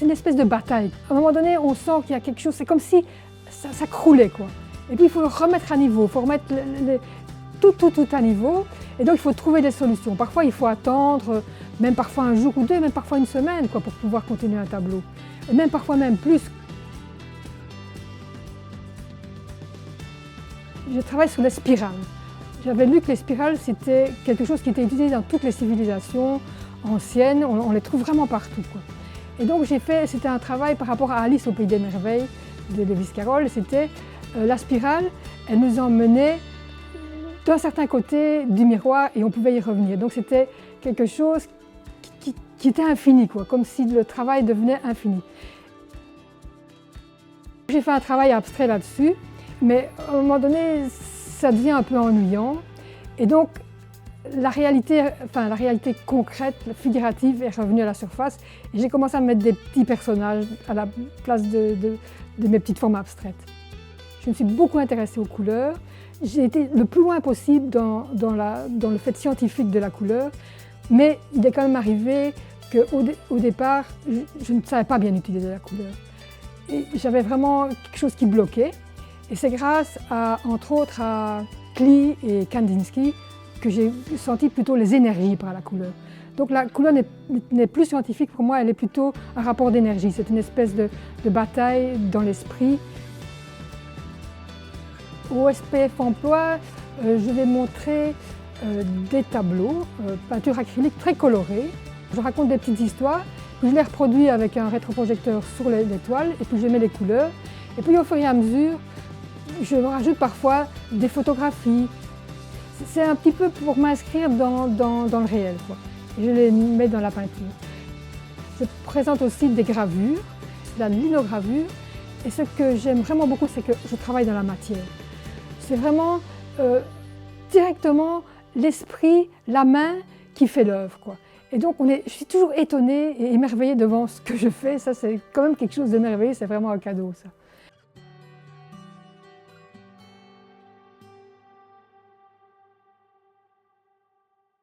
une espèce de bataille. À un moment donné, on sent qu'il y a quelque chose, c'est comme si ça croulait, quoi. Et puis il faut le remettre à niveau, il faut remettre tout à niveau. Et donc il faut trouver des solutions. Parfois il faut attendre, même parfois un jour ou deux, même parfois une semaine, quoi, pour pouvoir continuer un tableau. Et même parfois même plus. Je travaille sur les spirales. J'avais lu que les spirales, c'était quelque chose qui était utilisé dans toutes les civilisations anciennes. On les trouve vraiment partout, quoi. Et donc c'était un travail par rapport à Alice au Pays des Merveilles de Lewis Carroll. C'était la spirale, elle nous emmenait d'un certain côté du miroir et on pouvait y revenir. Donc c'était quelque chose qui était infini, quoi, comme si le travail devenait infini. J'ai fait un travail abstrait là-dessus, mais à un moment donné, ça devient un peu ennuyant. Et donc, la réalité concrète, figurative est revenue à la surface. Et j'ai commencé à mettre des petits personnages à la place de mes petites formes abstraites. Je me suis beaucoup intéressée aux couleurs. J'ai été le plus loin possible dans le fait scientifique de la couleur, mais il est quand même arrivé qu'au départ, je ne savais pas bien utiliser la couleur. Et j'avais vraiment quelque chose qui bloquait. Et c'est grâce entre autres à Klee et Kandinsky que j'ai senti plutôt les énergies par la couleur. Donc la couleur n'est plus scientifique pour moi, elle est plutôt un rapport d'énergie. C'est une espèce de bataille dans l'esprit. Au SPF Emploi, je vais montrer des tableaux, peinture acrylique très colorée. Je raconte des petites histoires, puis je les reproduis avec un rétroprojecteur sur les toiles, et puis je mets les couleurs. Et puis au fur et à mesure, je rajoute parfois des photographies. C'est un petit peu pour m'inscrire dans le réel, quoi. Et je les mets dans la peinture. Je présente aussi des gravures, de la linogravure. Et ce que j'aime vraiment beaucoup, c'est que je travaille dans la matière. C'est vraiment directement l'esprit, la main qui fait l'œuvre, quoi. Et donc je suis toujours étonnée et émerveillée devant ce que je fais. Ça, c'est quand même quelque chose de merveilleux, c'est vraiment un cadeau, ça.